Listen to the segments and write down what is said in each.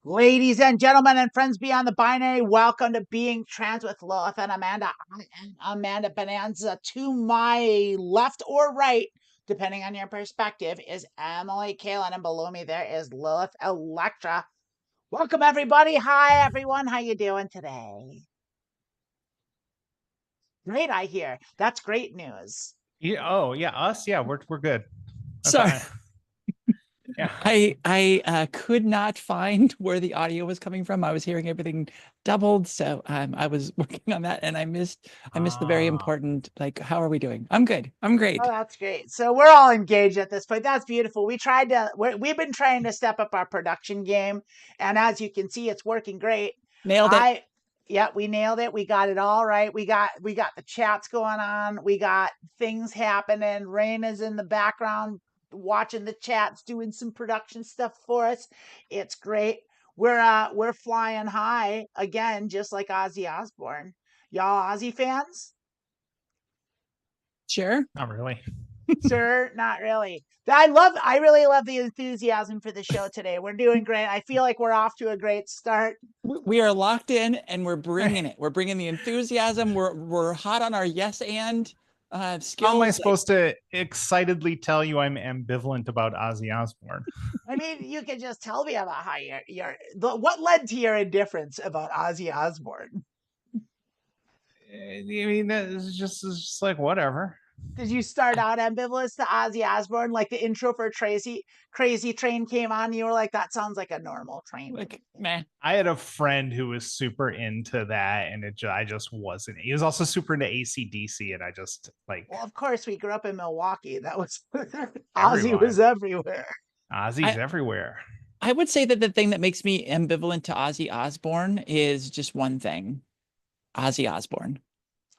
Ladies and gentlemen and friends beyond the binary, welcome to Being Trans with Lilith and Amanda. I am Amanda Bonanza. To my left or right, depending on your perspective, is Emily Kailyn, and below me there is Lilith Elektra. Welcome everybody. Hi everyone. How you doing today? Great, I hear. That's great news. Yeah. Oh, yeah. Us. Yeah. We're good. Sorry. Yeah. I could not find where the audio was coming from. I was hearing everything doubled, so I was working on that, and I missed the very important, like, how are we doing? I'm good. I'm great. Oh, that's great. So we're all engaged at this point. That's beautiful. We've been trying to step up our production game, and as you can see, it's working great. Nailed it. Yeah, we nailed it. We got it all right. We got the chats going on. We got things happening. Rain is in the background watching the chats, doing some production stuff for us. It's great. We're flying high again, just like Ozzy Osbourne. Y'all Ozzy fans? Sure. Not really. Sure, not really. I really love the enthusiasm for the show today. We're doing great. I feel like we're off to a great start. We are locked in, and we're bringing it. We're bringing the enthusiasm. We're hot on our yes and skills. How am I supposed to excitedly tell you I'm ambivalent about Ozzy Osbourne? I mean, you can just tell me about how what led to your indifference about Ozzy Osbourne. I mean, it's just like whatever. Did you start out ambivalent to Ozzy Osbourne? Like the intro for Crazy Train came on, and you were like, that sounds like a normal train. Like, meh. I had a friend who was super into that, and I just wasn't. He was also super into AC/DC, and I just like. Well, of course, we grew up in Milwaukee. That was Ozzy was everywhere. Ozzy's everywhere. I would say that the thing that makes me ambivalent to Ozzy Osbourne is just one thing: Ozzy Osbourne.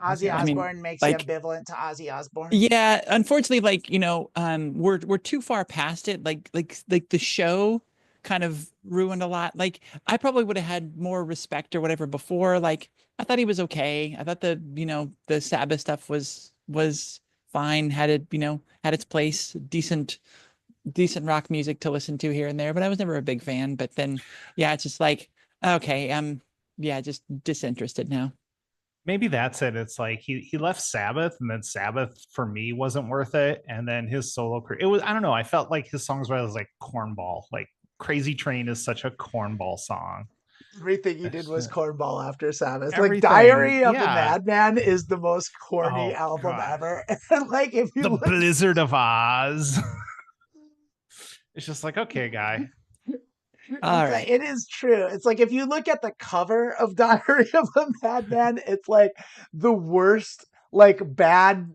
Ozzy Osbourne makes you ambivalent to Ozzy Osbourne. Yeah, unfortunately, like, you know, we're too far past it. Like the show kind of ruined a lot. Like, I probably would have had more respect or whatever before. Like, I thought he was okay. I thought the Sabbath stuff was fine. Had its place. Decent rock music to listen to here and there. But I was never a big fan. But then, yeah, it's just like, okay, yeah, just disinterested now. Maybe that's it. It's like he left Sabbath, and then Sabbath for me wasn't worth it. And then his solo career, it was, I don't know. I felt like his songs were like cornball. Like Crazy Train is such a cornball song. Everything he did was cornball after Sabbath. Everything, like Diary of the Madman is the most corny album ever. And like if you Blizzard of Oz, it's just like, okay, guy. All right. It is true. It's like if you look at the cover of Diary of a Madman, it's like the worst, like bad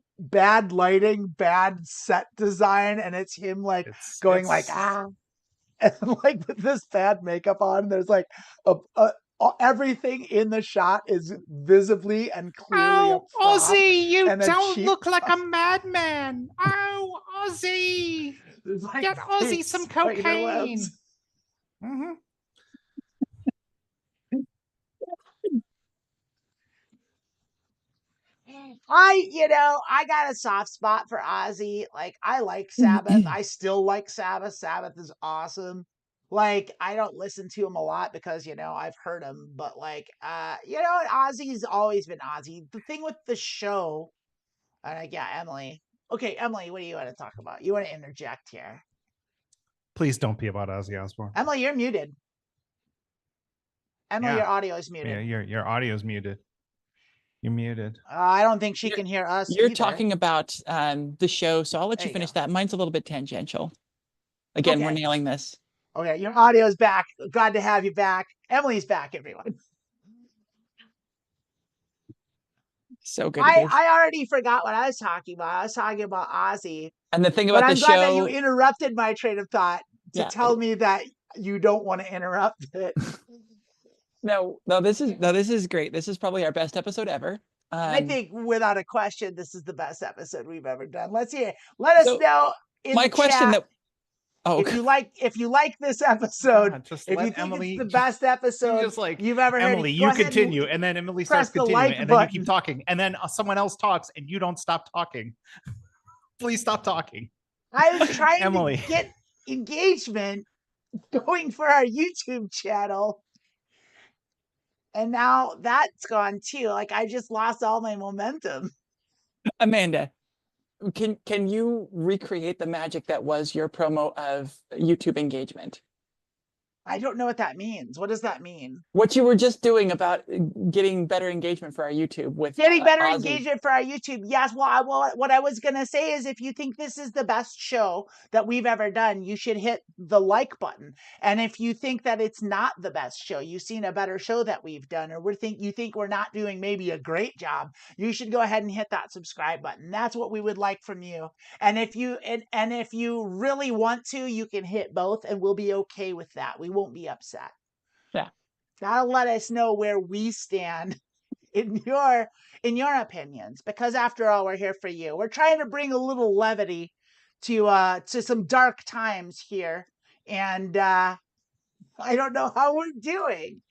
lighting, bad set design, and it's him like going like and like with this bad makeup on. There's like everything in the shot is visibly and clearly a prop. Ozzy, you don't look like a madman. Oh, Ozzy, like get Ozzy some cocaine. Mm-hmm. I got a soft spot for Ozzy. Like, I like Sabbath. I still like Sabbath. Sabbath is awesome. Like, I don't listen to him a lot because, I've heard him. But, like, Ozzy's always been Ozzy. The thing with the show, Emily. Okay, Emily, what do you want to talk about? You want to interject here? Please don't be about Ozzy Osbourne. Emily, you're muted. Emily, your audio is muted. Yeah, your audio is muted. You're muted. I don't think she can hear us. You're talking about the show, so I'll let you finish that. Mine's a little bit tangential. Again, we're nailing this. Okay, your audio is back. Glad to have you back. Emily's back, everyone. So good. I already forgot what I was talking about. I was talking about Ozzy. And the thing about the show, I'm glad that you interrupted my train of thought to tell me that you don't want to interrupt it. No, this is great. This is probably our best episode ever. I think without a question, this is the best episode we've ever done. Let's hear it. Let us know in the chat. If you like this episode, if you think Emily, it's the best episode you've ever heard, Emily, you continue, and then Emily starts continuing, and then you keep talking, and then someone else talks, and you don't stop talking. Please stop talking. I was trying to get engagement going for our YouTube channel. And now that's gone too. Like I just lost all my momentum. Amanda, can you recreate the magic that was your promo of YouTube engagement? I don't know what that means. What does that mean? What you were just doing about getting better engagement for our YouTube with Getting better Ozzy. engagement for our YouTube. Yes. Well, what I was going to say is if you think this is the best show that we've ever done, you should hit the like button. And if you think that it's not the best show, you've seen a better show that we've done, or you think we're not doing maybe a great job, you should go ahead and hit that subscribe button. That's what we would like from you. And if you and if you really want to, you can hit both and we'll be okay with that. We won't be upset. Yeah. That'll let us know where we stand in your opinions, because after all, we're here for you. We're trying to bring a little levity to some dark times here, and I don't know how we're doing.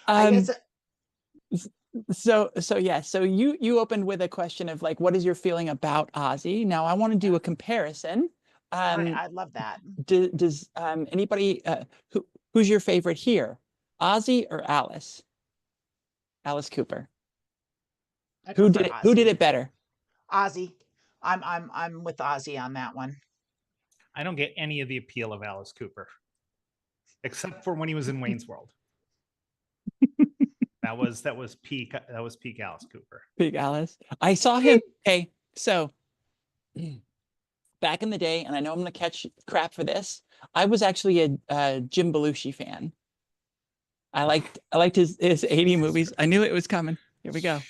I guess so yeah, so you opened with a question of like, what is your feeling about Ozzy? Now I want to do a comparison. I love that. Does anybody who's your favorite here, Ozzy or Alice Cooper? Who did it better? Ozzy. I'm with Ozzy on that one. I don't get any of the appeal of Alice Cooper, except for when he was in Wayne's World. that was peak Alice Cooper. Peak Alice. I saw him. Okay, so back in the day, and I know I'm gonna catch crap for this, I was actually a Jim Belushi fan. I liked his 80 movies. I knew it was coming. Here we go.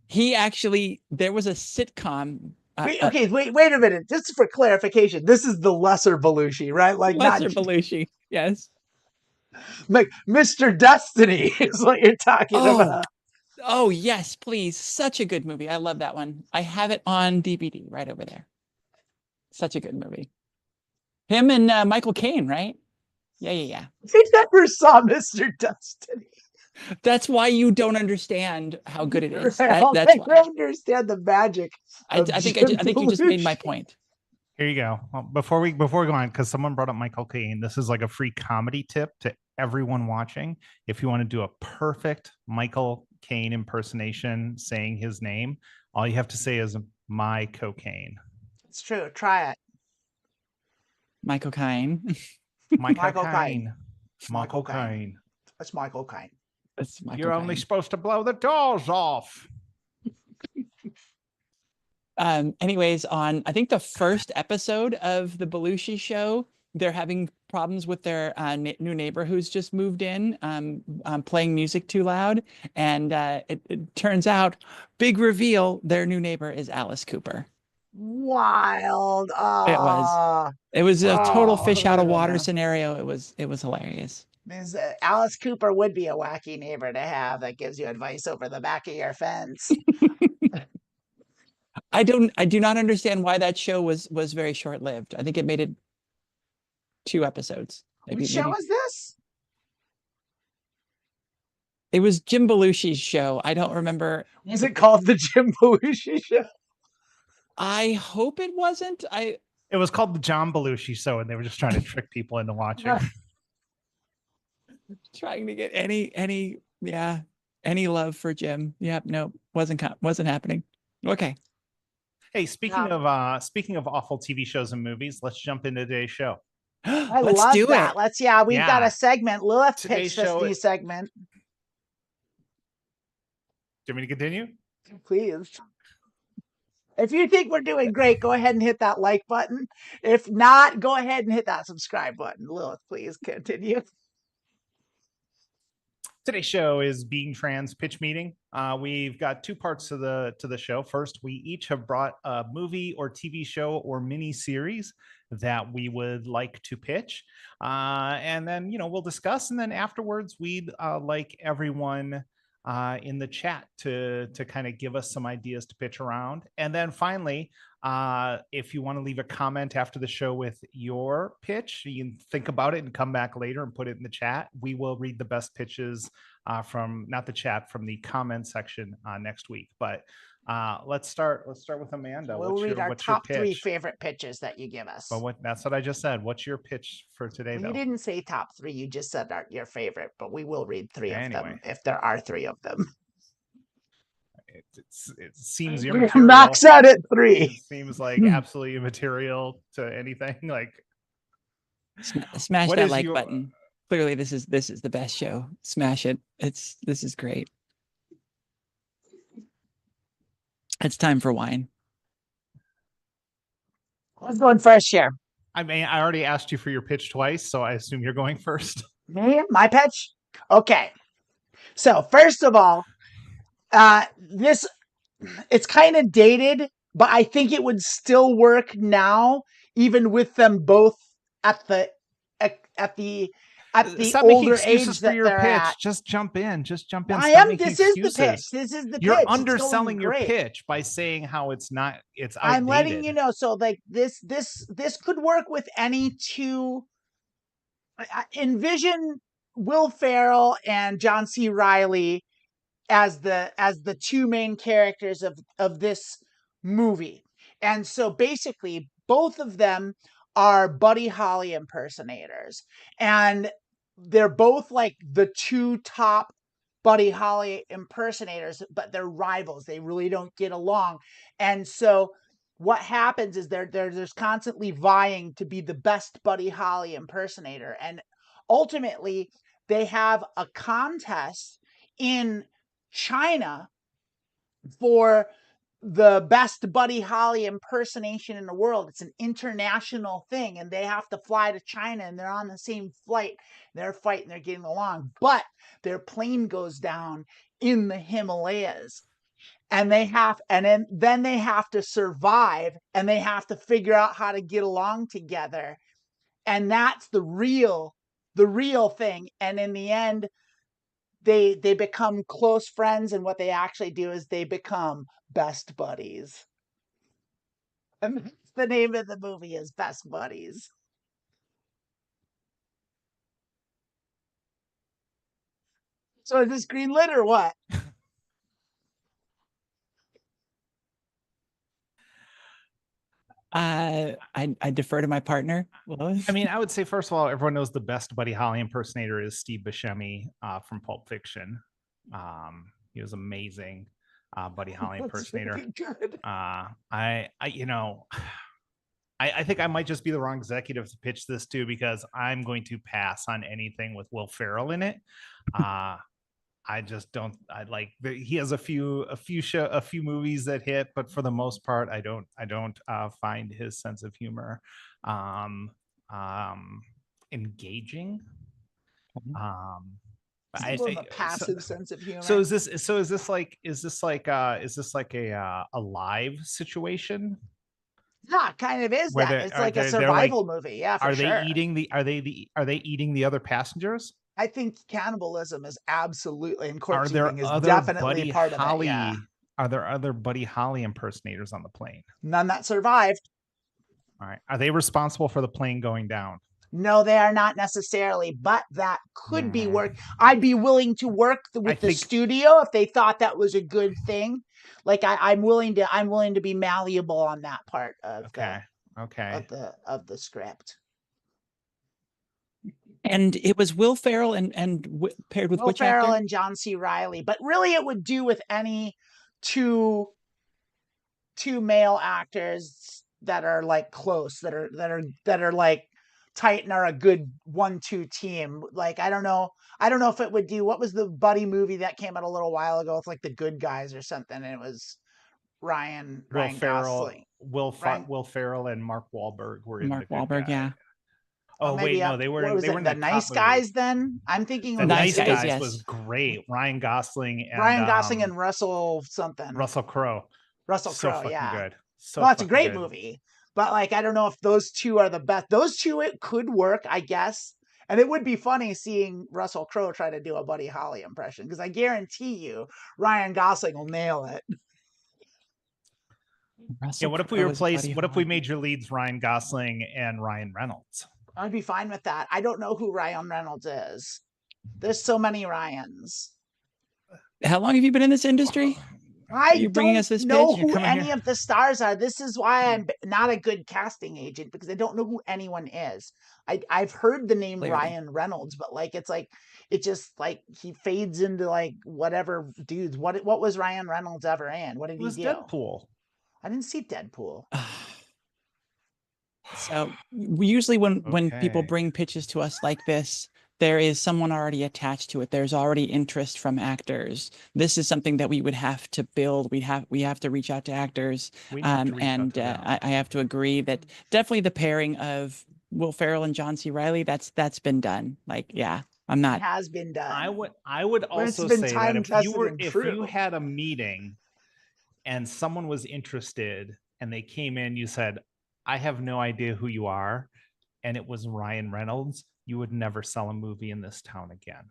He actually, there was a sitcom. Wait a minute. Just for clarification, this is the lesser Belushi, right? Like lesser Belushi, yes. Like Mr. Destiny is what you're talking about. Oh yes, please. Such a good movie. I love that one. I have it on DVD right over there. Such a good movie. Him and Michael Caine, right? Yeah. I never saw Mr. Destiny. That's why you don't understand how good it is. Right. That's why. I don't understand the magic. I think you just made my point. Here you go. Well, before we go on, because someone brought up Michael Caine, this is like a free comedy tip to everyone watching. If you want to do a perfect Michael Caine impersonation saying his name, all you have to say is my cocaine. It's true. Try it. Michael Caine. Michael Caine. Michael Caine. That's Michael Caine. You're only supposed to blow the doors off. Anyways, on I think the first episode of the Belushi show, they're having problems with their new neighbor who's just moved in, playing music too loud, and it turns out, big reveal, their new neighbor is Alice Cooper. Wild. It was a total fish out of water scenario. It was hilarious. Alice Cooper would be a wacky neighbor to have that gives you advice over the back of your fence. I do not understand why that show was very short-lived. I think it made it 2 episodes. What show was this? It was Jim Belushi's show. I don't remember. Was it called the Jim Belushi Show? I hope it wasn't. It was called the John Belushi Show, and they were just trying to trick people into watching. Trying to get any love for Jim. Yep, no, wasn't happening. Okay. Hey, speaking of awful TV shows and movies, let's jump into today's show. I love that. We've got a segment. Lilith pitched this new segment. Do you want me to continue? Please. If you think we're doing great, go ahead and hit that like button. If not, go ahead and hit that subscribe button. Lilith, please continue. Today's show is Being Trans Pitch Meeting. We've got 2 parts to the show. First, we each have brought a movie or TV show or mini series that we would like to pitch, and then we'll discuss. And then afterwards, we'd like everyone in the chat to kind of give us some ideas to pitch around. And then finally, If you want to leave a comment after the show with your pitch, you can think about it and come back later and put it in the chat. We will read the best pitches from not the chat, from the comment section next week. But let's start with Amanda. We'll read our what's your top 3 pitch? favorite pitches that you give us. But that's what I just said. What's your pitch for today, Well, though? you didn't say top 3. You just said your favorite, but we will read 3 of Anyway. them if there are 3 of them. It seems immaterial. Max out at 3. It seems like absolutely immaterial to anything. Like, smash that like button. Clearly, this is the best show. Smash it. This is great. It's time for wine. Who's going first here? I mean, I already asked you for your pitch twice, so I assume you're going first. Me? My pitch? Okay. So first of all, it's kind of dated, but I think it would still work now, even with them both at the Stop older making excuses age for that your they're pitch. at. Just jump in. This is the pitch. This is the You're pitch. underselling your pitch by saying how it's outdated. I'm letting you know. So like this could work with any two. Envision Will Ferrell and John C. Reilly as the 2 main characters of this movie. And so basically both of them are Buddy Holly impersonators, and they're both like the 2 top Buddy Holly impersonators, but they're rivals. They really don't get along. And so what happens is they're just constantly vying to be the best Buddy Holly impersonator. And ultimately they have a contest in China for the best Buddy Holly impersonation in the world. It's an international thing, and they have to fly to China, and they're on the same flight. They're fighting, they're getting along, but their plane goes down in the Himalayas, and then they have to survive, and they have to figure out how to get along together. And that's the real thing. And in the end, they become close friends, and what they actually do is they become best buddies. And the name of the movie is Best Buddies. So is this greenlit or what? I defer to my partner. Lois. I mean, I would say, first of all, everyone knows the best Buddy Holly impersonator is Steve Buscemi from Pulp Fiction. He was amazing. Buddy Holly impersonator. Really good. I think I might just be the wrong executive to pitch this to, because I'm going to pass on anything with Will Ferrell in it. I just don't. He has a few movies that hit, but for the most part, I don't find his sense of humor engaging. I have a passive sense of humor. So is this like a live situation? Yeah, kind of is that. It's like a survival movie. Yeah, for sure. Are they eating the other passengers? I think cannibalism is absolutely, and corpse eating is definitely part of it. Yeah. Are there other Buddy Holly impersonators on the plane? None that survived. All right. Are they responsible for the plane going down? No, they are not necessarily, but that could be work. I'd be willing to work with the studio if they thought that was a good thing. Like I'm willing to be malleable on that part of of the script. And it was Will Ferrell and paired with Will Ferrell and John C. Reilly, but really it would do with any two male actors that are like close, that are like tight and are a good 1-2 team. Like I don't know if it would do. What was the buddy movie that came out a little while ago? It's like The Good Guys or something. And it was Ryan Gosling. Will Ferrell and Mark Wahlberg were in Mark Wahlberg, yeah. Oh wait, no, they were in the Nice Guys. Then I'm thinking The Nice Guys yes. was great. Ryan Gosling and Russell something. Russell Crowe. Yeah. Good. Well, it's a great movie, but like I don't know if those two are the best. Those two, it could work, I guess, and it would be funny seeing Russell Crowe try to do a Buddy Holly impression, because I guarantee you Ryan Gosling will nail it. Russell What if we Crowe is replaced? Buddy What if we Holly. made your leads Ryan Gosling and Ryan Reynolds? I'd be fine with that. I don't know who Ryan Reynolds is. There's so many Ryans. How long have you been in this industry? Are I you bringing us don't this know pitch? who coming any here? of the stars are. This is why I'm not a good casting agent, because I don't know who anyone is. I've heard the name Clearly. Ryan Reynolds, but like it just like he fades into like whatever dudes. What was Ryan Reynolds ever in? What did It he was do? Deadpool. I didn't see Deadpool. So we usually when people Okay. bring pitches to us like this, there is someone already attached to it. There's already interest from actors. This is something that we would have to build. We have to reach out to actors. We have to reach out to them. I have to agree that definitely the pairing of Will Ferrell and John C. Reilly, that's been done. Like, yeah, I'm It not. has been done. I would But it's also been say that time if you tested were and if true. you had a meeting and someone was interested and they came in, you said, I have no idea who you are, and it was Ryan Reynolds, you would never sell a movie in this town again.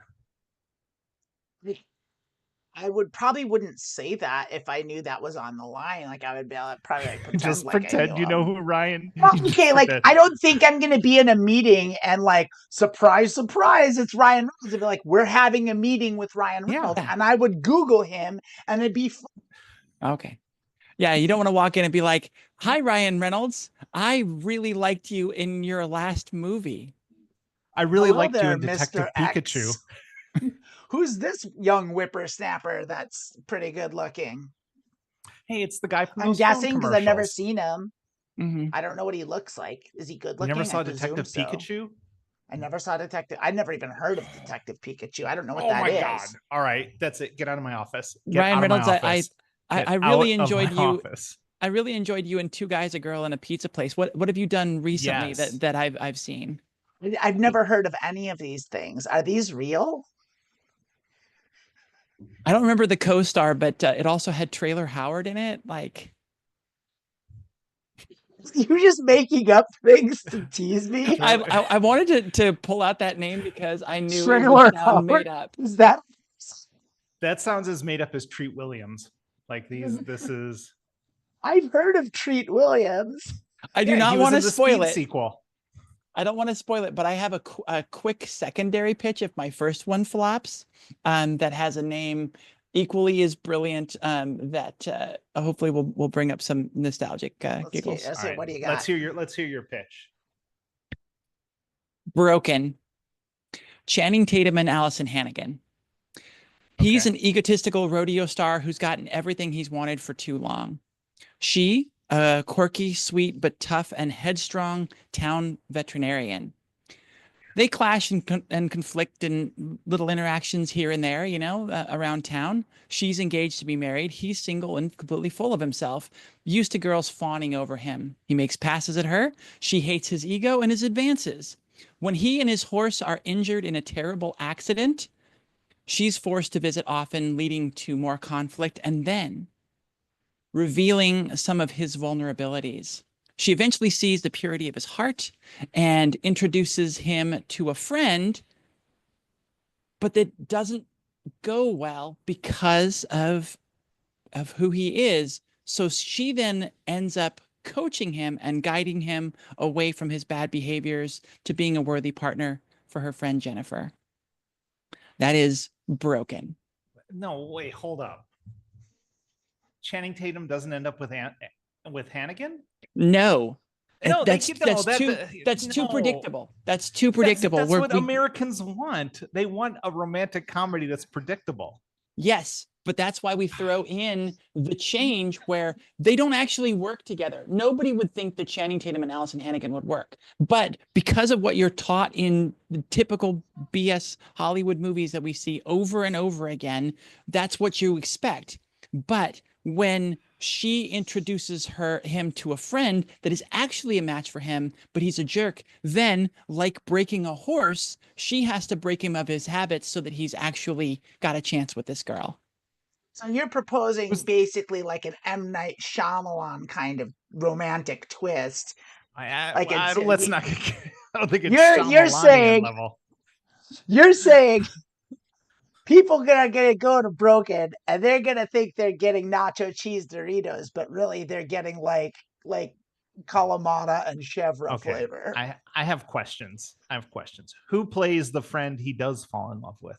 I wouldn't say that if I knew that was on the line. Like I would be able to probably like, pretend Just like I pretend knew you know him. who Ryan. Well, you just okay, like pretend. I don't think I'm gonna be in a meeting and like surprise, surprise, it's Ryan Reynolds. It'd be like we're having a meeting with Ryan Yeah. Reynolds, and I would Google him, and it'd be Okay. Yeah, you don't want to walk in and be like, "Hi, Ryan Reynolds. I really liked you in your last movie." I really hello liked you there, in Detective Mr. Pikachu. X. Who's this young whippersnapper that's pretty good looking? Hey, it's the guy from I'm those phone guessing because I've never commercials. seen him. Mhm. I don't know what he looks like. Is he good You looking? never saw I presume Detective so. Pikachu? I never saw Detective. I never even heard of Detective Pikachu. I don't know what Oh that my is. god! All right, that's it. Get out of my office. Get Ryan out Reynolds, of my office. I really Get out of enjoyed my you. office. I really enjoyed you in Two Guys, a Girl, and a Pizza Place. What have you done recently Yes. that I've seen? I've never heard of any of these things. Are these real? I don't remember the co-star, but it also had Trailer Howard in it. Like, You're just making up things to tease me. I wanted to pull out that name because I knew it Trailer would sound Howard? made up. Is that? That sounds as made up as Treat Williams. Like this is. I've heard of Treat Williams. I do Yeah, not he was want in to the spoil Speed it. sequel. I don't want to spoil it, but I have a quick secondary pitch if my first one flops, that has a name equally as brilliant, that hopefully will bring up some nostalgic giggles. Let's All see, right, what do you got? Let's hear your pitch. Broken. Channing Tatum and Allison Hannigan. He's Okay. an egotistical rodeo star who's gotten everything he's wanted for too long. She, a quirky, sweet, but tough and headstrong town veterinarian. They clash and conflict in little interactions here and there, around town. She's engaged to be married. He's single and completely full of himself, used to girls fawning over him. He makes passes at her. She hates his ego and his advances. When he and his horse are injured in a terrible accident, she's forced to visit often, leading to more conflict and then revealing some of his vulnerabilities. She eventually sees the purity of his heart and introduces him to a friend, but that doesn't go well because of who he is. So she then ends up coaching him and guiding him away from his bad behaviors to being a worthy partner for her friend Jennifer. That is Broken. No, wait, hold up. Channing Tatum doesn't end up with Hannigan? No. No, that's too no. predictable. That's too predictable. That's what Americans want. They want a romantic comedy that's predictable. Yes, but that's why we throw in the change where they don't actually work together. Nobody would think that Channing Tatum and Allison Hannigan would work. But because of what you're taught in the typical BS Hollywood movies that we see over and over again, that's what you expect. But when she introduces him to a friend that is actually a match for him, but he's a jerk, then, like breaking a horse, she has to break him of his habits so that he's actually got a chance with this girl. So you're proposing basically like an M. Night Shyamalan kind of romantic twist. Let's not. I don't think it's you're saying level. You're saying people are gonna go to Broken and they're gonna think they're getting nacho cheese Doritos, but really they're getting like Kalamata and Chevra Okay. flavor. I have questions. Who plays the friend he does fall in love with?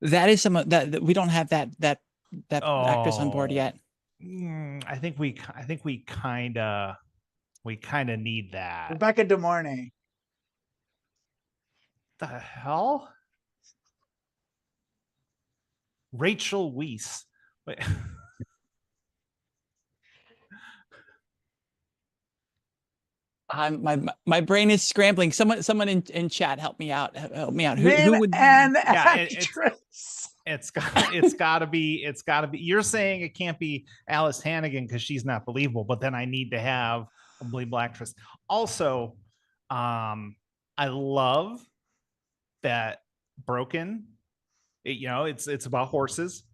That is someone that we don't have that actress on board yet. I think we kind of need that. Rebecca De Mornay. The hell? Rachel Weisz. Wait. My brain is scrambling. Someone in chat help me out. Who would an actress? It's got to be. You're saying it can't be Alice Hannigan because she's not believable, but then I need to have a believable actress. Also, I love that Broken. It's about horses.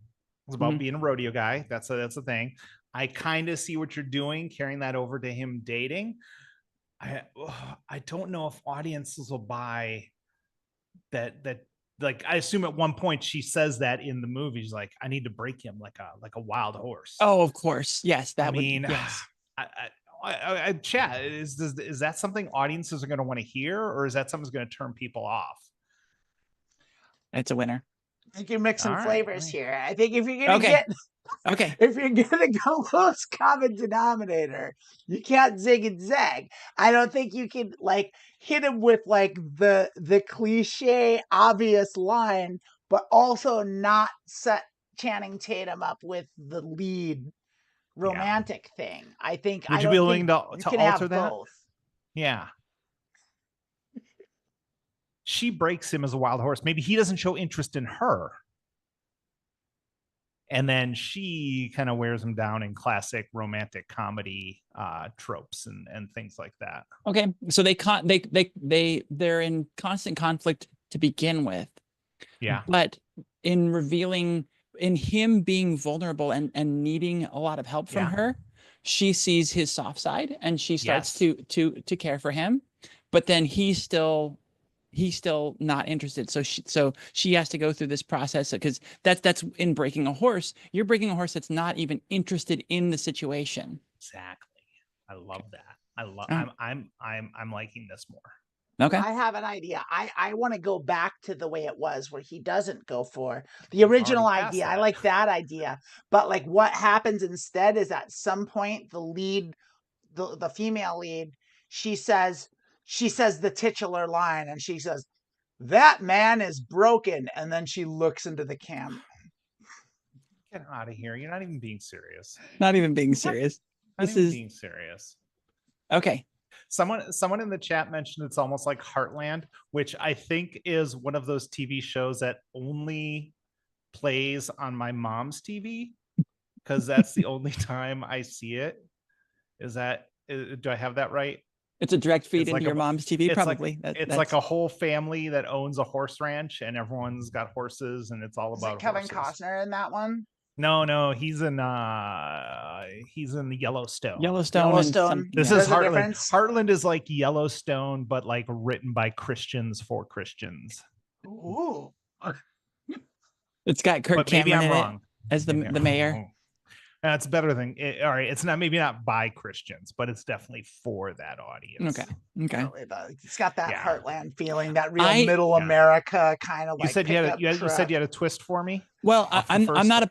It's about being a rodeo guy. That's a thing. I kind of see what you're doing, carrying that over to him dating. I don't know if audiences will buy that. Like, I assume at one point she says that in the movie. She's like, I need to break him like a wild horse. Oh, of course. Yes, yes. Chat, is that something audiences are going to want to hear, or is that something that's going to turn people off? It's a winner. I think you're mixing flavors here. I think if you're gonna if you're gonna go lowest common denominator, you can't zig and zag. I don't think you can like hit him with like the cliche obvious line, but also not set Channing Tatum up with the lead romantic thing. I think would you be willing to alter that? Both. Yeah. She breaks him as a wild horse. Maybe he doesn't show interest in her. And then she kind of wears him down in classic romantic comedy tropes and things like that. Okay, so they're in constant conflict to begin with. Yeah. But in him being vulnerable and needing a lot of help from her, she sees his soft side and she starts to care for him. But then he's still not interested. So she has to go through this process because that's in breaking a horse. You're breaking a horse that's not even interested in the situation. Exactly. I love that. I'm liking this more. Okay. I have an idea. I want to go back to the way it was where he doesn't go for the original idea. I like that idea. But like what happens instead is at some point the lead, the female lead, she says the titular line and she says, "That man is broken." And then she looks into the camera. Get out of here. You're not even being serious. Not even being serious. Being serious. Okay. Someone in the chat mentioned it's almost like Heartland, which I think is one of those TV shows that only plays on my mom's TV because that's the only time I see it. Do I have that right? It's a direct feed into your mom's TV, probably. It's like a whole family that owns a horse ranch, and everyone's got horses, and it's all about Kevin Costner in that one? No, he's in the Yellowstone. Yellowstone. This is Heartland. Heartland is like Yellowstone, but like written by Christians for Christians. Ooh. It's got Kirk Cameron in it as the mayor. That's better than all right. It's maybe not by Christians, but it's definitely for that audience. Okay. It's got that Heartland feeling, that real middle America kind of. You said you had a twist for me. Well, I'm not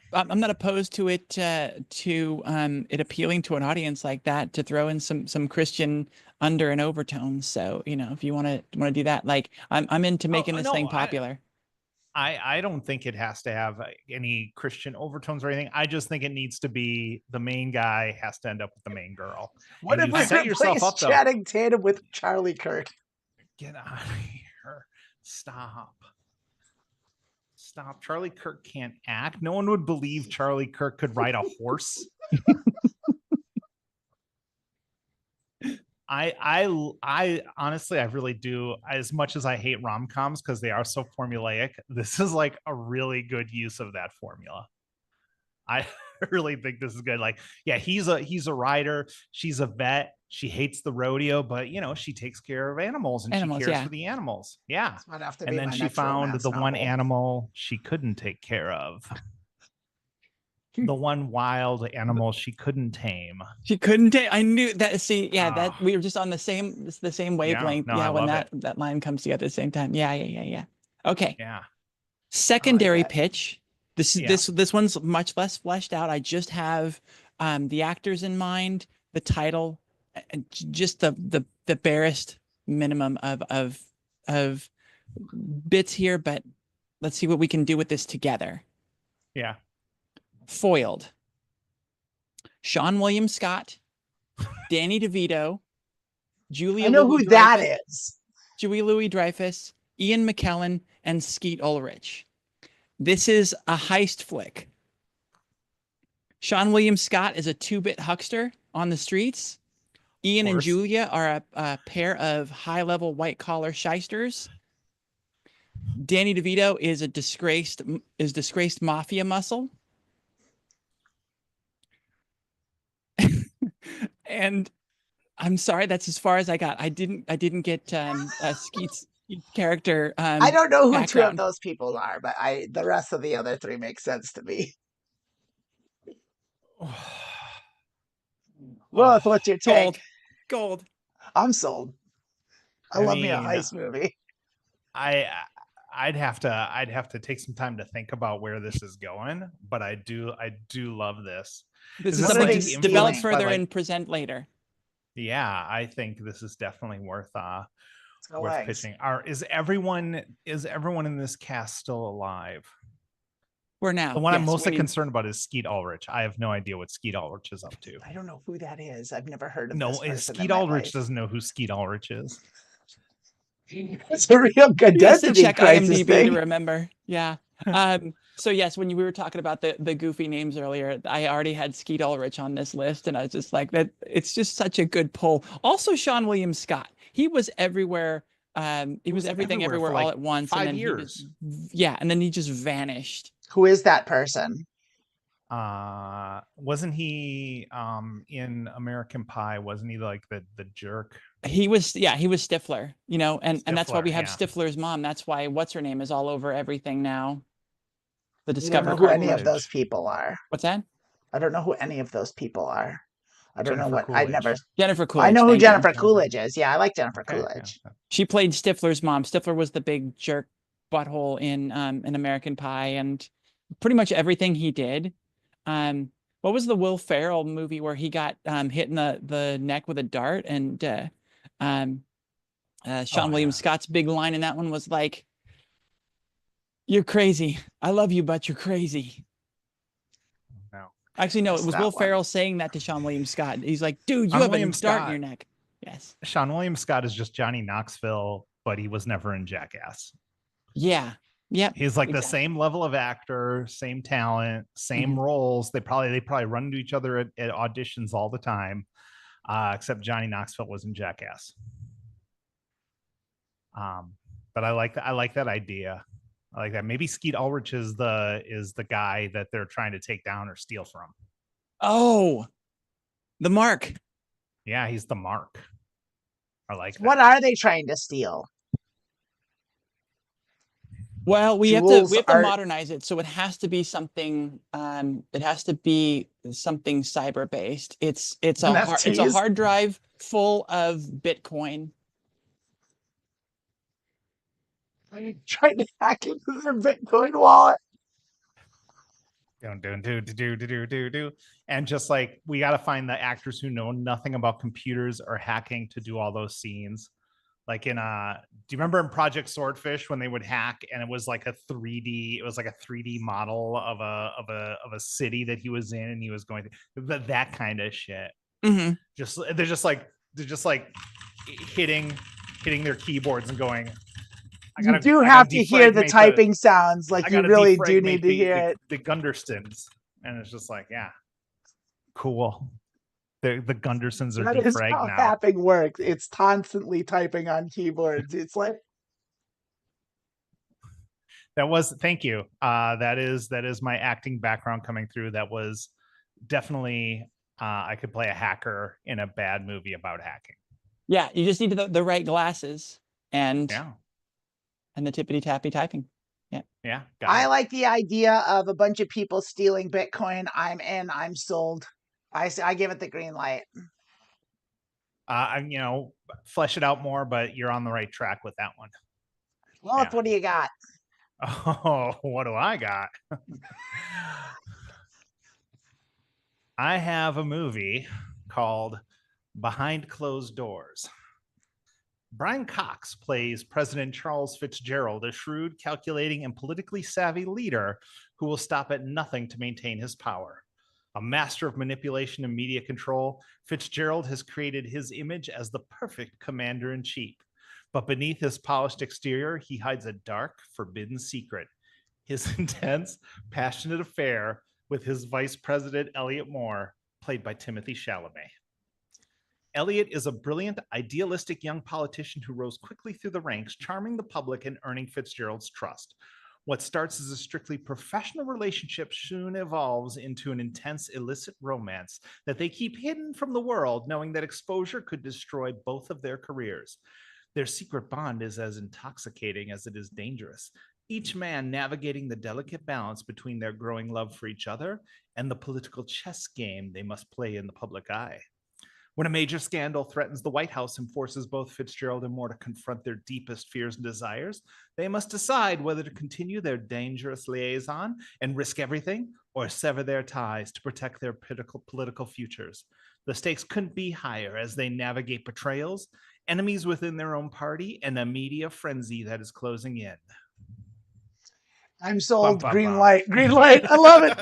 opposed to it it appealing to an audience like that, to throw in some Christian under and overtones. So if you want to do that, like I'm into making this thing popular. I don't think it has to have any Christian overtones or anything. I just think it needs to be the main guy has to end up with the main girl. What if I set yourself up Channing Tatum with Charlie Kirk? Get out of here! Stop! Charlie Kirk can't act. No one would believe Charlie Kirk could ride a horse. I honestly, I really do. As much as I hate rom-coms because they are so formulaic, this is like a really good use of that formula. really think this is good. Like, yeah, he's a rider. She's a vet. She hates the rodeo, but she takes care of animals and Animals, she cares yeah. for the animals. Yeah. This might have to And be then my she next found romance the one novel. animal she couldn't take care of. The one wild animal she couldn't tame. She couldn't take. I knew that. See, yeah, that Ah. we were just on the same wavelength. no, I Yeah, when love it. that line comes together at the same time. Yeah. Okay. Yeah. Secondary that. pitch. This one's much less fleshed out. I just have the actors in mind, the title, and just the barest minimum of bits here. But let's see what we can do with this together. Yeah. Foiled. Sean William Scott, Danny DeVito, Julia I know who that is. Julia Louis-Dreyfus, Ian McKellen, and Skeet Ulrich. This is a heist flick. Sean William Scott is a 2-bit huckster on the streets. Ian and Julia are a pair of high-level white-collar shysters. Danny DeVito is disgraced mafia muscle. And I'm sorry, that's as far as I got. I didn't get Skeet's character. I don't know who background. 2 of those people are, but the rest of the other 3 make sense to me. Well, what's your take? Gold. I'm sold. I love me a heist movie. I'd have to take some time to think about where this is going, but I do love this. This is something to develop further and present later. Yeah, I think this is definitely worth pitching. Is everyone in this cast still alive? For now. The one I'm mostly concerned about is Skeet Ulrich. I have no idea what Skeet Ulrich is up to. I don't know who that is. I've never heard of this person. Skeet Ulrich doesn't know who Skeet Ulrich is. It's a real identity check crisis IMDb thing. to remember. Yeah. So yes, when we were talking about the goofy names earlier, I already had Skeet Ulrich on this list, and I was just like, that. It's just such a good pull. Also, Sean William Scott. He was everywhere. He was everything, everywhere, all at once. 5 and then years. And then he just vanished. Who is that person? Wasn't he in American Pie? Wasn't he like the jerk? He was Stifler, and Stifler, that's why we have Stifler's mom. That's why what's her name is all over everything now. The Discover. I don't know who any of those people are. What's that? I don't know who any of those people are. I don't know what Coolidge. Jennifer Coolidge. I know who Jennifer Coolidge is. Yeah, I like Jennifer Coolidge. Yeah. She played Stifler's mom. Stifler was the big jerk butthole in American Pie, and pretty much everything he did. What was the Will Ferrell movie where he got hit in the neck with a dart, and Sean William Scott's big line in that one was like, "You're crazy. I love you, but you're crazy." No. Actually, no, it was Will Ferrell saying that to Sean William Scott. He's like, "Dude, you have a dart in your neck." Yes. Sean William Scott is just Johnny Knoxville, but he was never in Jackass. Yeah. Yep. He's like the same level of actor, same talent, same roles. They probably run into each other at auditions all the time, except Johnny Knoxville was in Jackass. But I like that idea. I like that. Maybe Skeet Ulrich is the guy that they're trying to take down or steal from. Oh, the Mark. Yeah, he's the Mark. I like that. What are they trying to steal? Well, we have to modernize it, so it has to be something. It has to be something cyber based. It's a hard drive full of Bitcoin. Are you trying to hack into their Bitcoin wallet? Do. And just like, we got to find the actors who know nothing about computers or hacking to do all those scenes. Like do you remember in Project Swordfish when they would hack and it was like a 3D model of a city that he was in and he was going through that kind of shit. Mm-hmm. They're just like hitting their keyboards and going, You do have to hear the typing sounds. Like, you really do need to hear it. The Gunderstons. And it's just like, yeah, cool. The Gundersons are defragged now. That's how hacking works. It's constantly typing on keyboards. It's like, thank you. That is my acting background coming through. That was definitely I could play a hacker in a bad movie about hacking. Yeah, you just need the right glasses and Yeah. the tippity tappy typing. Yeah. Got I it. like the idea of a bunch of people stealing Bitcoin. I'm in. I'm sold. I give it the green light. You know, flesh it out more, but you're on the right track with that one. Lilith, Yeah. what do you got? Oh, what do I got? I have a movie called Behind Closed Doors. Brian Cox plays President Charles Fitzgerald, a shrewd, calculating, and politically savvy leader who will stop at nothing to maintain his power. A master of manipulation and media control, Fitzgerald has created his image as the perfect commander in chief. But beneath his polished exterior, he hides a dark, forbidden secret. His intense, passionate affair with his vice president, Elliot Moore, played by Timothy Chalamet. Elliot is a brilliant, idealistic young politician who rose quickly through the ranks, charming the public and earning Fitzgerald's trust. What starts as a strictly professional relationship soon evolves into an intense, illicit romance that they keep hidden from the world, knowing that exposure could destroy both of their careers. Their secret bond is as intoxicating as it is dangerous, each man navigating the delicate balance between their growing love for each other and the political chess game they must play in the public eye. When a major scandal threatens the White House and forces both Fitzgerald and Moore to confront their deepest fears and desires, they must decide whether to continue their dangerous liaison and risk everything or sever their ties to protect their political futures. The stakes couldn't be higher as they navigate betrayals, enemies within their own party, and a media frenzy that is closing in. I'm sold. Bum, Green bum. light. Green light. I love it.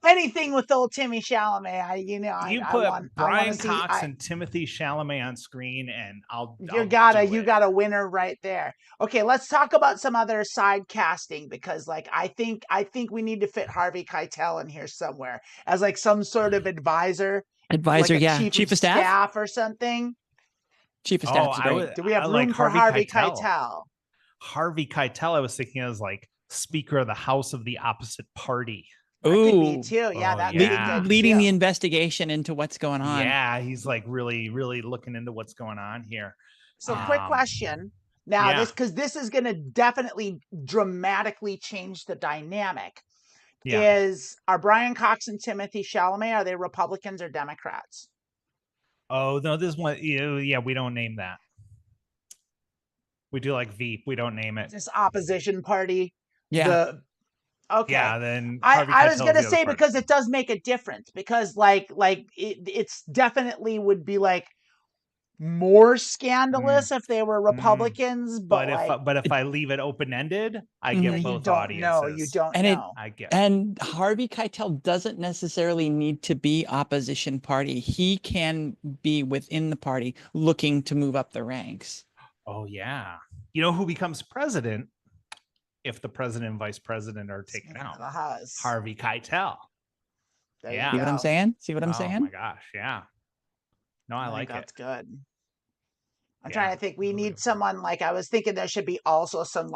Anything with old Timmy Chalamet, You I put want to Brian see. Cox and Timothy Chalamet on screen, and You I'll got do you it. got a winner right there. Okay, let's talk about some other side casting because like I think we need to fit Harvey Keitel in here somewhere as like some sort of advisor, like Advisor, a yeah. chief of staff or something. Chief of Oh, staff's great. Do we have I room like for Harvey Harvey Keitel. Keitel? Harvey Keitel, I was thinking as like Speaker of the House of the opposite party. That could be Ooh, too. Yeah, Oh, that could be yeah. good leading too. the investigation into what's going on. Yeah, he's like really, really looking into what's going on here. So quick question. Now yeah. because this is going to definitely dramatically change the dynamic. Yeah. Are Brian Cox and Timothy Chalamet, are they Republicans or Democrats? Oh no, this one. Yeah, we don't name that. We do like Veep. We don't name it. This opposition party. Yeah. Okay. Yeah. Then I was Keitel's gonna the say other part. because it does make a difference because it's definitely would be like more scandalous if they were Republicans, but if I leave it open ended, I Mhm. get you both don't audiences. know. You don't And know. I get. And Harvey Keitel doesn't necessarily need to be opposition party. He can be within the party looking to move up the ranks. Oh yeah. You know who becomes president if the president and vice president are taken out? The House. Harvey Keitel. There Yeah. See what I'm saying? See what I'm Oh saying? my gosh, yeah. No, I like that's it. good. I'm Yeah, trying to think. We really need good. someone like I was thinking there should be also some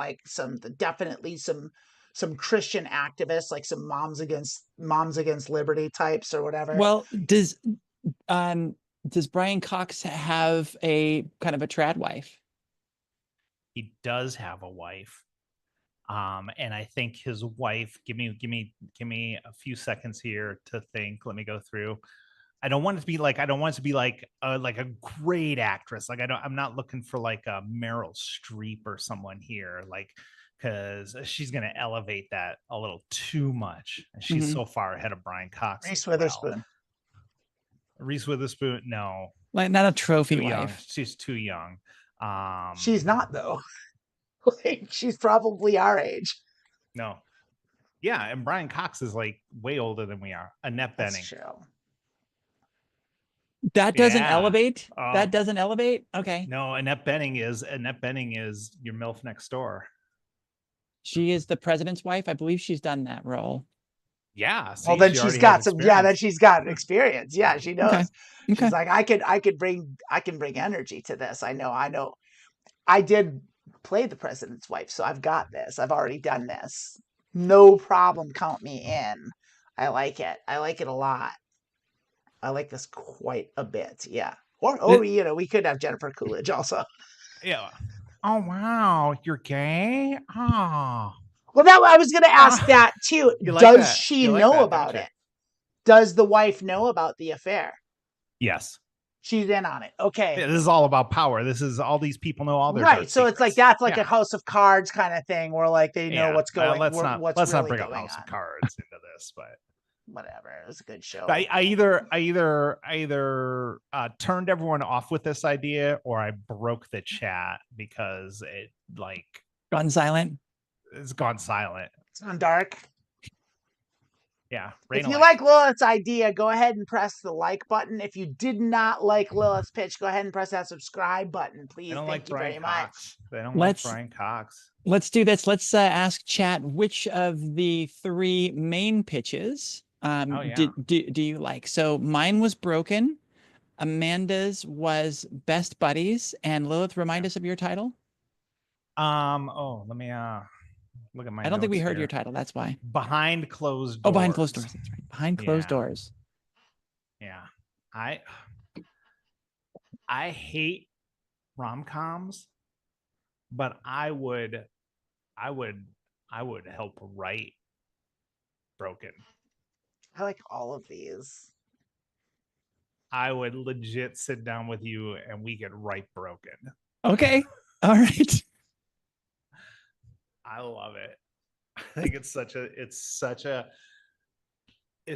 definitely some Christian activists, like some moms against liberty types or whatever. Well, does Brian Cox have a kind of a trad wife? He does have a wife. And I think his wife, give me a few seconds here to think. Let me go through. I don't want it to be like a great actress. Like I'm not looking for like a Meryl Streep or someone here, like because she's gonna elevate that a little too much. And she's so far ahead of Brian Cox. Reese Witherspoon. Reese Witherspoon, no. Like not a trophy Too wife. young. She's too young. She's not though. Like, she's probably our age. No. Yeah, and Brian Cox is like way older than we are. Annette Bening. That's true. That doesn't Yeah. elevate. Oh. That doesn't elevate. Okay. No, Annette Bening is your MILF next door. She is the president's wife. I believe she's done that role. Yeah. See, Well, then she's got some. Yeah, then she's got experience. Yeah, she knows. Okay. She's like, I can bring energy to this. I know. I did play the president's wife, so I've got this. I've already done this. No problem. Count me in. I like it. I like it a lot. I like this quite a bit. Yeah. Or we could have Jennifer Coolidge also. Yeah. Oh wow, you're gay? Oh. Well, now I was going to ask that too. You like Does that? she You like know that, about don't you? it? Does the wife know about the affair? Yes. She's in on it. Okay. Yeah, this is all about power. This is all these people know all their Right. dark So it's like secrets. that's like Yeah. a House of Cards kind of thing where like they know Yeah. what's going Let's what's really not bring going up House on. of Cards into this, but Whatever. It was a good show. I either turned everyone off with this idea or I broke the chat because it like Gone silent. it's gone silent. It's on dark. Yeah. If you like Lilith's idea, go ahead and press the like button. If you did not like Lilith's pitch, go ahead and press that subscribe button, please. They don't Thank like you Brian very Cox. much. They don't Let's- like Brian Cox. Let's do this. Let's ask chat which of the 3 main pitches do you like? So mine was Broken, Amanda's was Best Buddies, and Lilith, remind us of your title. Let me look at my I don't think we notes heard here. your title. That's why. Behind closed doors. Oh, Behind Closed Doors. That's right. Behind Closed Yeah. Doors. Yeah. I hate rom-coms, but I would help write Broken. I like all of these. I would legit sit down with you and we could write Broken. Okay. All right. I love it. I think it's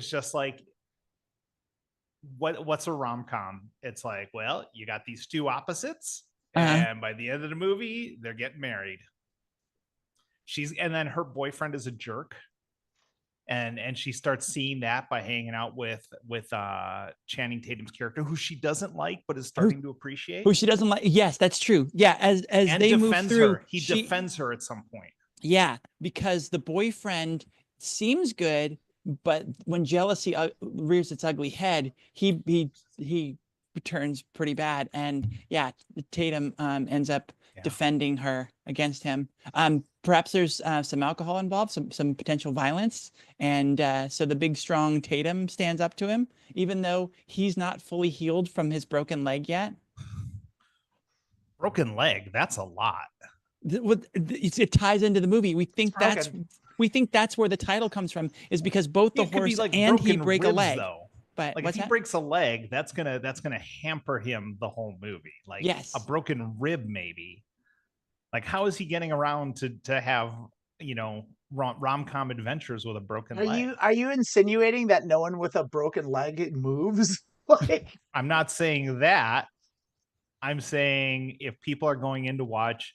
just like what's a rom-com? It's like, well, you got these two opposites, and by the end of the movie, they're getting married. And then her boyfriend is a jerk. And she starts seeing that by hanging out with Channing Tatum's character, who she doesn't like but is starting to appreciate. Who she doesn't like. Yes, that's true. Yeah, as and they move through, he defends her at some point. Yeah, because the boyfriend seems good, but when jealousy rears its ugly head, he turns pretty bad. And yeah, Tatum ends up defending her against him. Perhaps there's some alcohol involved, some potential violence, and so the big strong Tatum stands up to him, even though he's not fully healed from his broken leg yet. Broken leg, that's a lot. It ties into the movie. We think that's where the title comes from, is because both the horse and he break a leg. Though. But like if he breaks a leg, that's gonna hamper him the whole movie. Like a broken rib, maybe. Like how is he getting around to have rom-com adventures with a broken leg? Are you insinuating that no one with a broken leg moves? Like I'm not saying that. I'm saying if people are going in to watch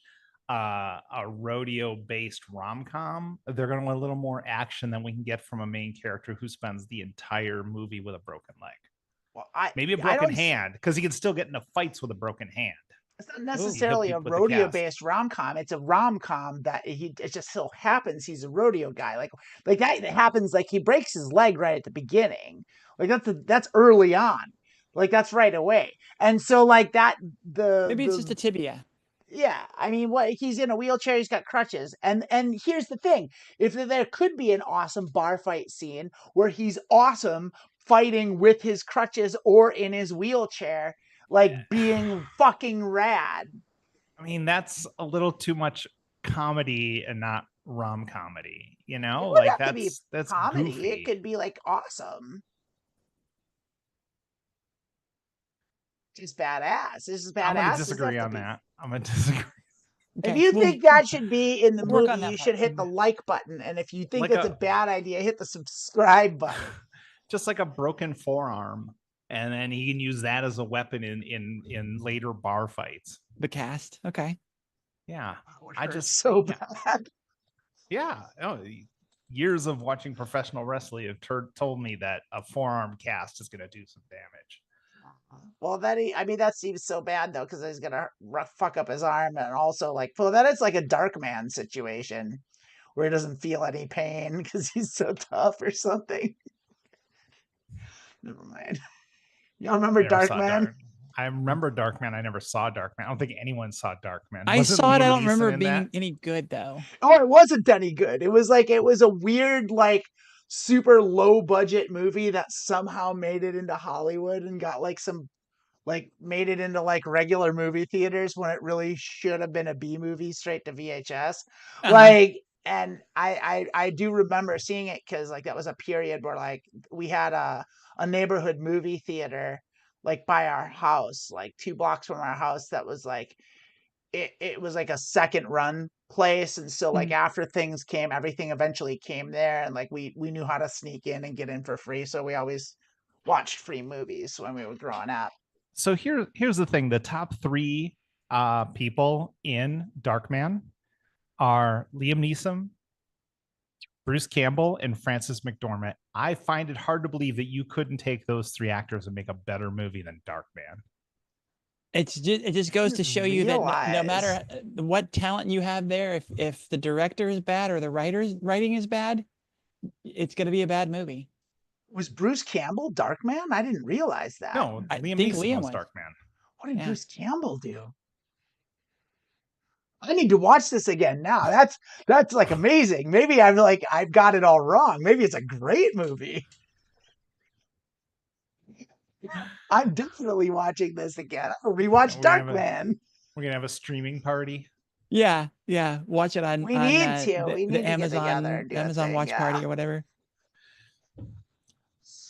a rodeo-based rom-com, they're going to want a little more action than we can get from a main character who spends the entire movie with a broken leg. Well, maybe a broken hand, because he can still get into fights with a broken hand. It's not necessarily a rodeo-based rom-com. It's a rom-com that it just so happens he's a rodeo guy. Like that happens. Like he breaks his leg right at the beginning. Like that's early on. Like that's right away. And so like that maybe it's just a tibia. Yeah, I mean, he's in a wheelchair, he's got crutches, and here's the thing: if there could be an awesome bar fight scene where he's awesome fighting with his crutches or in his wheelchair, like being fucking rad. I mean, that's a little too much comedy and not rom-comedy, like that's comedy. Goofy. It could be like awesome. Just badass. This is badass. I'm gonna disagree on that. I'm gonna disagree. Okay. If you think that should be in the movie, you should hit the like button. And if you think that's a bad idea, hit the subscribe button. Just like a broken forearm, and then he can use that as a weapon in later bar fights. The cast, okay. Yeah, I just so bad. Yeah. Oh, years of watching professional wrestling have told me that a forearm cast is going to do some damage. Well, that seems so bad though, because he's gonna fuck up his arm, and also then it's like a Darkman situation where he doesn't feel any pain because he's so tough or something. Never mind. Y'all remember Darkman? I remember Darkman. I never saw Darkman. I don't think anyone saw Darkman. I saw it. I don't remember it being any good though. Oh, it wasn't any good. It was a weird super low budget movie that somehow made it into Hollywood and got like some like made it into like regular movie theaters when it really should have been a B movie straight to VHS. Like, and I do remember seeing it because like that was a period where like we had a neighborhood movie theater like by our house, like 2 blocks from our house, that was like it was like a second run place. And so like after things came, everything eventually came there, and like we knew how to sneak in and get in for free. So we always watched free movies when we were growing up. So here's the thing: the top 3 people in Darkman are Liam Neeson, Bruce Campbell, and Frances McDormand. I find it hard to believe that you couldn't take those 3 actors and make a better movie than Darkman. It just goes to show you that no matter what talent you have there, if the director is bad or the writing is bad, it's going to be a bad movie. Was Bruce Campbell Darkman? I didn't realize that. No, I Liam think Neeson Liam was was. Darkman. What did Bruce Campbell do? I need to watch this again now. That's like amazing. Maybe I've got it all wrong. Maybe it's a great movie. I'm definitely watching this again. I'll rewatch Darkman. We're gonna have a streaming party. Yeah. Watch it on We need to the Amazon Watch Party or whatever.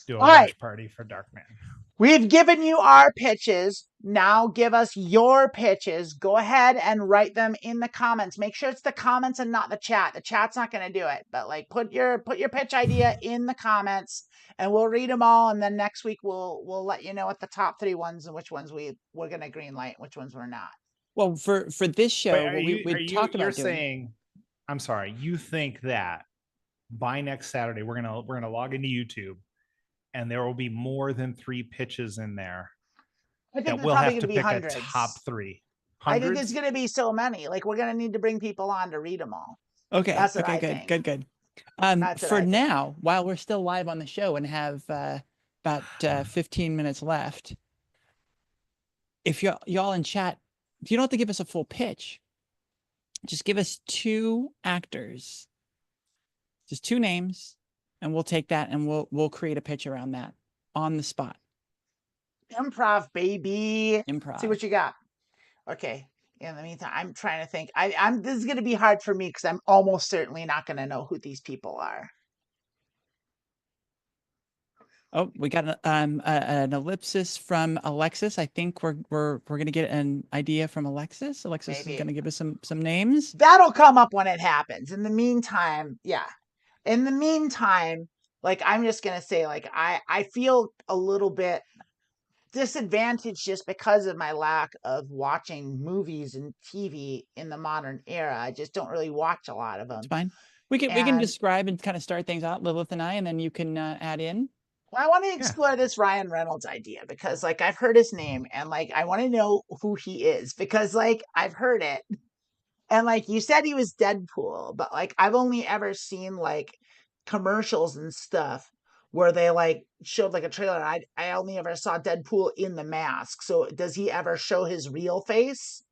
Do a All watch right. party for Darkman. We've given you our pitches. Now give us your pitches. Go ahead and write them in the comments. Make sure it's the comments and not the chat. The chat's not going to do it, but like put your pitch idea in the comments and we'll read them all. And then next week we'll let you know what the top 3 ones and which ones we're going to green light, which ones we're not. Well, for this show, we talked about you're doing. Saying, I'm sorry, you think that by next Saturday we're gonna log into YouTube and there will be more than 3 pitches in there? I think that we'll have to pick hundreds. A top 3. Hundreds? I think there's going to be so many. Like we're going to need to bring people on to read them all. Okay. That's what okay. I good. think. Good. For now, while we're still live on the show and have about 15 minutes left, if y'all in chat, you don't have to give us a full pitch. Just give us 2 actors, just 2 names, and we'll take that and we'll create a pitch around that on the spot. Improv, baby. Improv. See what you got. Okay. In the meantime, I'm trying to think. This is going to be hard for me because I'm almost certainly not going to know who these people are. Oh, we got an ellipsis from Alexis. I think we're going to get an idea from Alexis. Alexis Maybe. Is going to give us some names. That'll come up when it happens. In the meantime, yeah. In the meantime, like I'm just going to say, like I feel a little bit disadvantaged just because of my lack of watching movies and TV in the modern era. I just don't really watch a lot of them. It's fine. We can describe and kind of start things out, Lilith and I, and then you can add in. Well, I want to explore this Ryan Reynolds idea because like I've heard his name and like I want to know who he is because like I've heard it. And like you said he was Deadpool, but like I've only ever seen like commercials and stuff where they like showed like a trailer. I only ever saw Deadpool in the mask. So does he ever show his real face?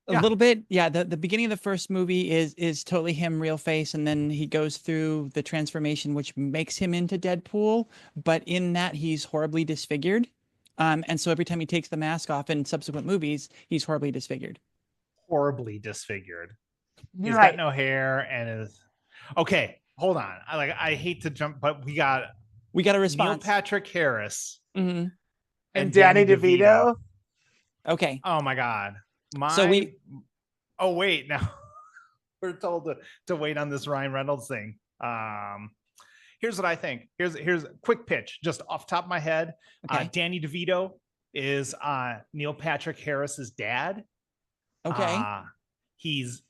A little bit. Yeah. The beginning of the first movie is totally him real face. And then he goes through the transformation, which makes him into Deadpool. But in that he's horribly disfigured. And so every time he takes the mask off in subsequent movies, he's horribly disfigured. Horribly disfigured. He's right. got no hair and is okay. Hold on. I hate to jump, but we got a response. Neil Patrick Harris and Danny DeVito. Okay. Oh my God. Oh wait, now we're told to wait on this Ryan Reynolds thing. Here's what I think. Here's a quick pitch, just off the top of my head. Okay. Danny DeVito is Neil Patrick Harris's dad. Okay. He's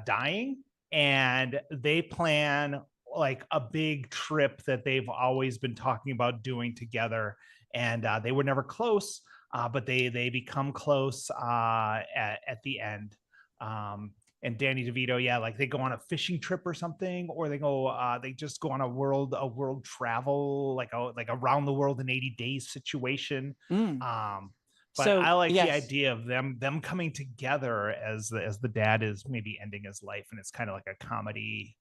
dying, and they plan like a big trip that they've always been talking about doing together, and they were never close, but they become close at the end. And Danny DeVito, like they go on a fishing trip or something, or they just go on a world travel, like a around the world in 80 days situation. But so, I like the idea of them coming together as the dad is maybe ending his life, and it's kind of like a comedy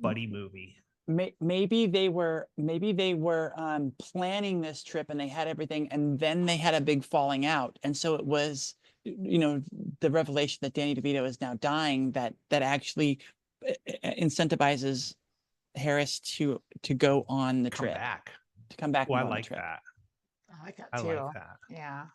buddy movie. maybe they were planning this trip and they had everything, and then they had a big falling out, and so it was, the revelation that Danny DeVito is now dying that actually incentivizes Harris to go on the trip, to come back. Oh, I and go on the like trip. that. I like that I too. like that. Yeah.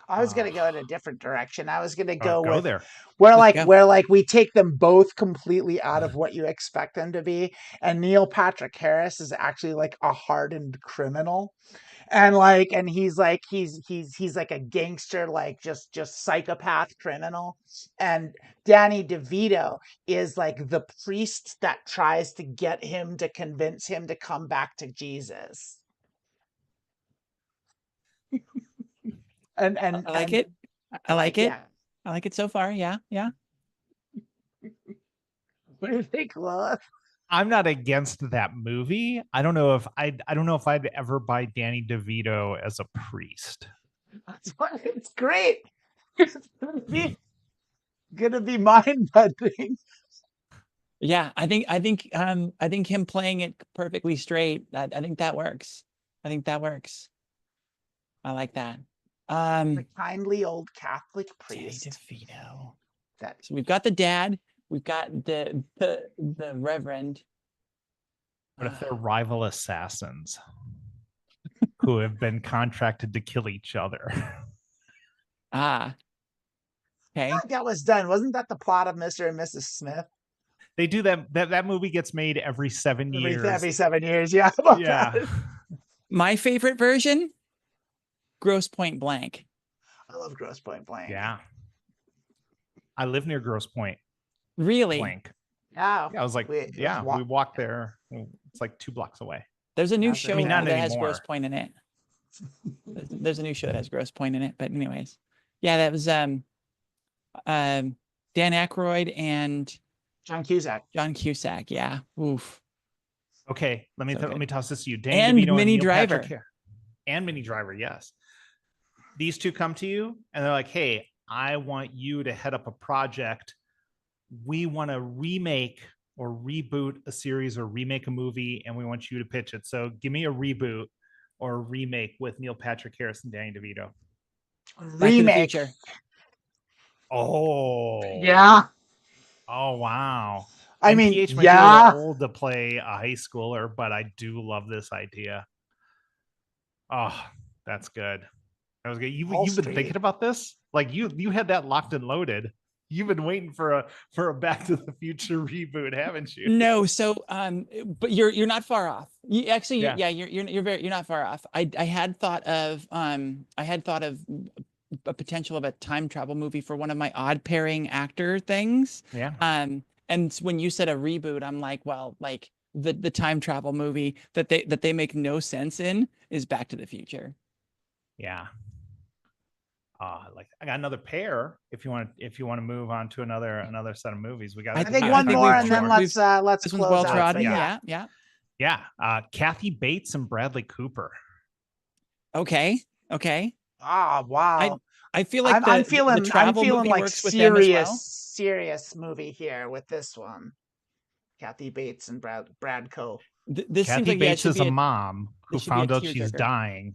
I was gonna go in a different direction. I was gonna Oh, go go with there. where Let's like go. where like we take them both completely out of what you expect them to be, and Neil Patrick Harris is actually like a hardened criminal, and he's like he's like a gangster, like just psychopath criminal, and Danny DeVito is like the priest that tries to get him to convince him to come back to Jesus. And I like it. I like it. yeah. I like it so far. Yeah, yeah. What do you think, Lilith? I'm not against that movie. I don't know if I'd ever buy Danny DeVito as a priest. That's why it's great. It's gonna be mind bending. Yeah, I think him playing it perfectly straight, I think that works. I think that works. I like that. The kindly old Catholic Danny priest. DeVito. That So we've got the dad, we've got the reverend. What if they're rival assassins who have been contracted to kill each other? Okay. that was done. Wasn't that the plot of Mr. and Mrs. Smith? They do that movie gets made every 7 years. Every 7 years, yeah. Yeah. My favorite version, Gross Point Blank. I love Gross Point Blank. Yeah. I live near Gross Point Really? Blank. Yeah. I was like, we walked there. It's like 2 blocks away. There's a new show not that has anymore. Gross Point in it. There's a new show that has Gross Point in it. But anyways, yeah, that was Dan Aykroyd and John Cusack. Yeah. Oof. Okay, let me toss this to you. Danny And DeVito Minnie Neil Driver. Patrick and Minnie Driver. Yes, these two come to you and they're like, "Hey, I want you to head up a project. We want to remake or reboot a series or remake a movie, and we want you to pitch it. So give me a reboot or a remake with Neil Patrick Harris and Danny DeVito. Back to the Future. Oh, yeah. Oh, wow. I mean, MPH might be a little old to play a high schooler, but I do love this idea. Oh, that's good. That was good. You've been thinking about this? Like you had that locked and loaded. You've been waiting for a Back to the Future reboot, haven't you? No, so but you're not far off. You actually, Yeah. you're not far off. I had thought of a potential of a time travel movie for one of my odd pairing actor things. Yeah. And when you said a reboot, I'm like, well, like the time travel movie that they make no sense in is Back to the Future. Yeah. I got another pair. If you want to move on to another set of movies, we got. I think one more, and then let's this one's well close out. trodden. Yeah. Kathy Bates and Bradley Cooper. Okay. Ah, wow. I feel like I'm feeling like serious movie here with this one. Kathy Bates and Brad Co. Kathy Bates is a mom who found out she's dying,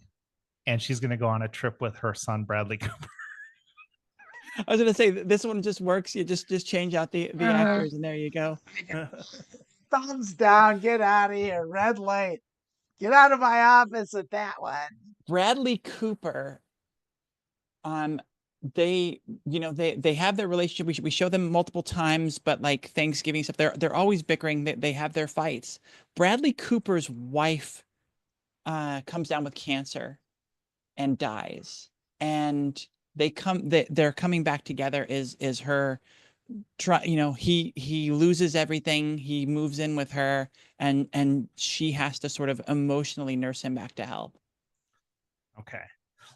and she's going to go on a trip with her son Bradley Cooper. I was going to say this one just works. You just change out the actors, and there you go. Thumbs down. Get out of here. Red light. Get out of my office with that one. Bradley Cooper. They have their relationship. We show them multiple times, but like Thanksgiving stuff, they're always bickering. They have their fights. Bradley Cooper's wife comes down with cancer and dies, and they're coming back together. Is her he loses everything. He moves in with her, and she has to sort of emotionally nurse him back to health. Okay.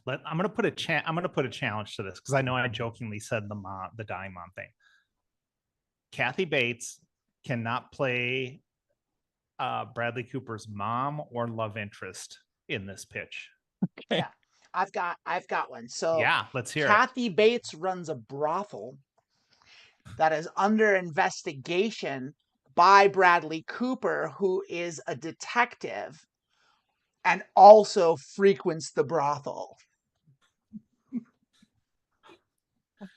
I'm gonna put a challenge to this because I know I jokingly said the dying mom thing. Kathy Bates cannot play Bradley Cooper's mom or love interest in this pitch. Okay. Yeah, I've got one. So yeah, let's hear Kathy Bates runs a brothel that is under investigation by Bradley Cooper, who is a detective and also frequents the brothel.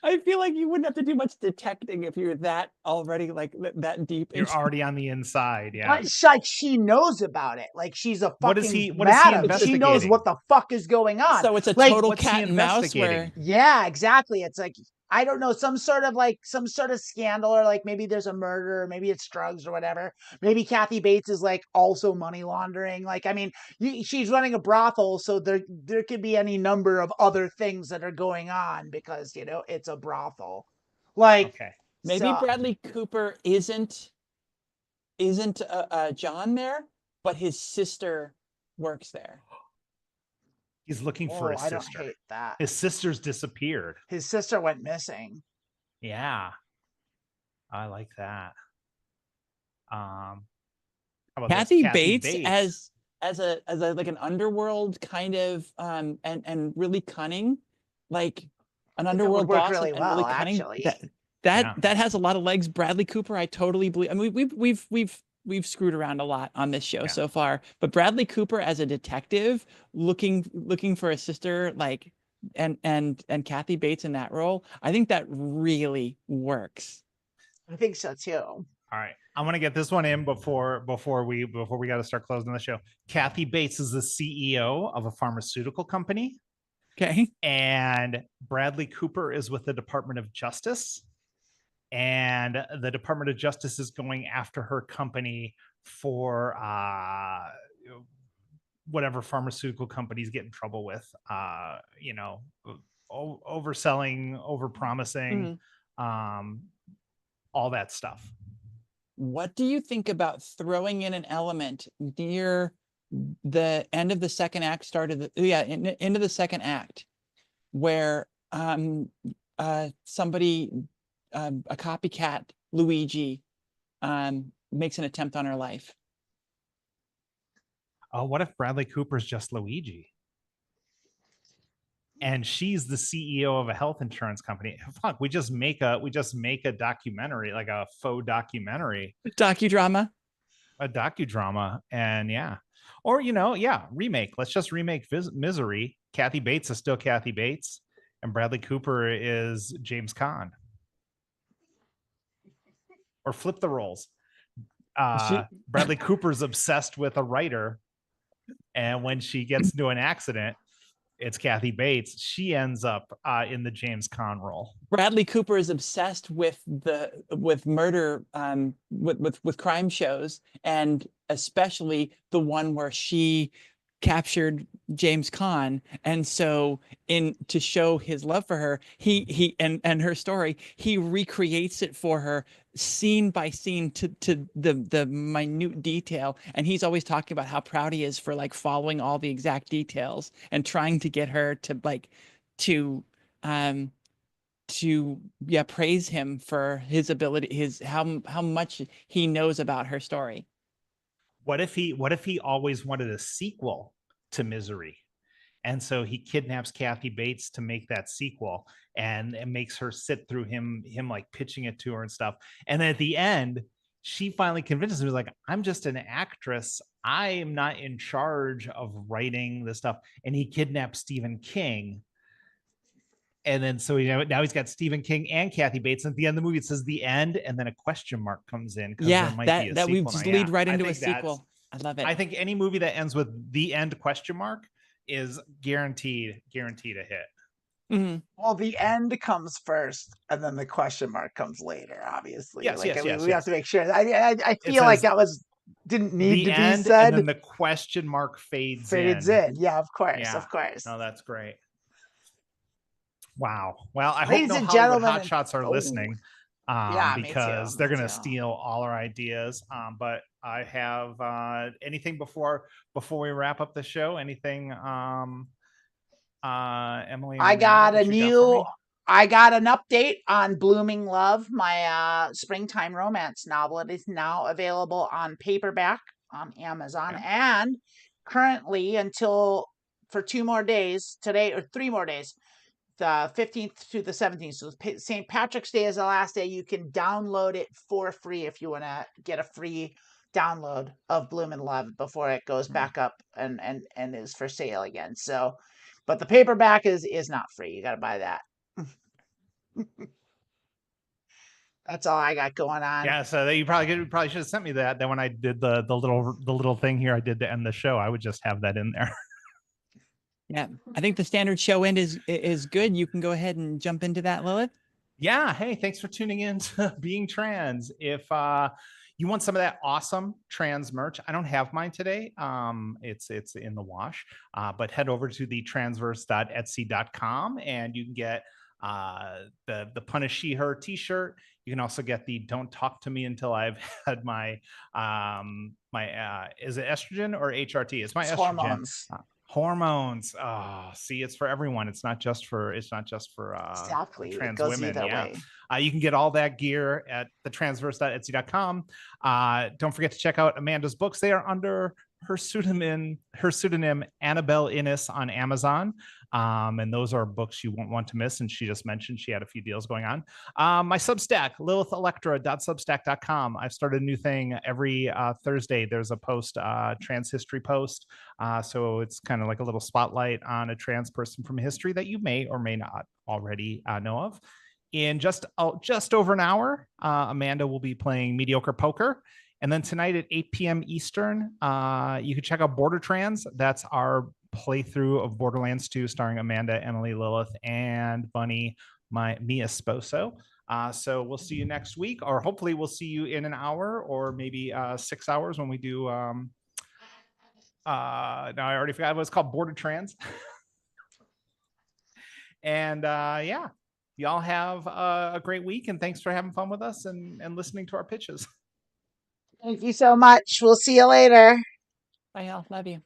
I feel like you wouldn't have to do much detecting if you're that already like that deep. You're already on the inside. Yeah. But like she knows about it. Like she's a What is fucking he madam. She knows investigating? what the fuck is going on. So it's a like, total what's he cat and mouse where investigating? yeah, exactly. It's like, I don't know, some sort of scandal, or like maybe there's a murder, or maybe it's drugs or whatever. Maybe Kathy Bates is like also money laundering. Like, I mean, she's running a brothel, so there could be any number of other things that are going on because, you know, it's a brothel. Like, Okay. maybe so, Bradley Cooper isn't John there, but his sister works there. He's looking for his I don't sister. hate that. His sister's disappeared. His sister went missing. Yeah. I like that. How about Kathy this? Bates as a like an underworld kind of and really cunning, like an underworld work boss really and well, really cunning. actually. That has a lot of legs. Bradley Cooper, I totally believe. I mean, we've screwed around a lot on this show so far, but Bradley Cooper as a detective looking for a sister, like and Kathy Bates in that role, I think that really works. I think so too. All right, I want to get this one in before we got to start closing the show. Kathy Bates is the CEO of a pharmaceutical company. Okay. And Bradley Cooper is with the Department of Justice. And the Department of Justice is going after her company for whatever pharmaceutical companies get in trouble with, you know, overselling, overpromising, all that stuff. What do you think about throwing in an element near the end of the second act, into the second act, where somebody, a copycat Luigi, makes an attempt on her life? Oh, what if Bradley Cooper's just Luigi? And she's the CEO of a health insurance company. Fuck, we just make a documentary, like a faux documentary. Docudrama. A docudrama. And yeah. Or, you know, remake. Let's just remake Misery. Kathy Bates is still Kathy Bates. And Bradley Cooper is James Caan. Or flip the roles. Bradley Cooper's obsessed with a writer. And when she gets into an accident, it's Kathy Bates. She ends up in the James Caan role. Bradley Cooper is obsessed with murder, with crime shows, and especially the one where she captured James Caan, and so to show his love for her, he and her story, he recreates it for her scene by scene to the minute detail, and he's always talking about how proud he is for like following all the exact details and trying to get her to praise him for his ability, how much he knows about her story. What if he always wanted a sequel to Misery? And so he kidnaps Kathy Bates to make that sequel, and it makes her sit through him like pitching it to her and stuff. And then at the end, she finally convinces him, like, I'm just an actress. I am not in charge of writing this stuff. And he kidnaps Stephen King. And then so now he's got Stephen King and Kathy Bates. And at the end of the movie, it says the end, and then a question mark comes in because there might be a that we sequel. just lead right into a sequel. I love it. I think any movie that ends with the end question mark is guaranteed a hit. Mm-hmm. Well, the end comes first, and then the question mark comes later. Obviously, yes. We have to make sure. I feel like that didn't need to be said. And then the question mark fades in. Yeah, of course, of course. No, that's great. Wow. Well, I Ladies hope no and Hollywood gentlemen, hotshots are listening, because they're going to steal all our ideas. But I have anything before we wrap up the show? Anything, Emily? I got an update on Blooming Love, my springtime romance novel. It is now available on paperback on Amazon, and currently for 2 more days, today or 3 more days, the 15th to the 17th. So St. Patrick's Day is the last day. You can download it for free if you want to get a free download of Bloom and Love before it goes back up and is for sale again. So, but the paperback is not free. You got to buy that. That's all I got going on. Yeah, so you probably should have sent me that. Then when I did the little thing here, I did to end the show. I would just have that in there. Yeah, I think the standard show end is good. You can go ahead and jump into that, Lilith. Yeah. Hey, thanks for tuning in to Being Trans. If you want some of that awesome trans merch, I don't have mine today. It's in the wash. But head over to the transverse.etsy.com and you can get the Punish She Her t-shirt. You can also get the Don't Talk to Me Until I've had my is it estrogen or HRT? It's my estrogen. Hormones. Hormones. Oh, see, it's for everyone. It's not just for exactly. trans it goes women. Either Yeah. way. You can get all that gear at thetransverse.etsy.com. Don't forget to check out Amanda's books. They are under her pseudonym Annabelle Innes on Amazon. And those are books you won't want to miss. And she just mentioned she had a few deals going on. My Substack, lilithelektra.substack.com. I've started a new thing every Thursday. There's a post, trans history post. So it's kind of like a little spotlight on a trans person from history that you may or may not already know of. In just over an hour, Amanda will be playing Mediocre Poker. And then tonight at 8 p.m. Eastern, you can check out Border Trans. That's our playthrough of Borderlands 2 starring Amanda, Emily, Lilith, and Bunny, mi esposo. So we'll see you next week, or hopefully we'll see you in an hour or maybe 6 hours when we do. Now I already forgot what it's called, Border Trans. And yeah, y'all have a great week, and thanks for having fun with us and listening to our pitches. Thank you so much. We'll see you later. Bye, y'all. Love you.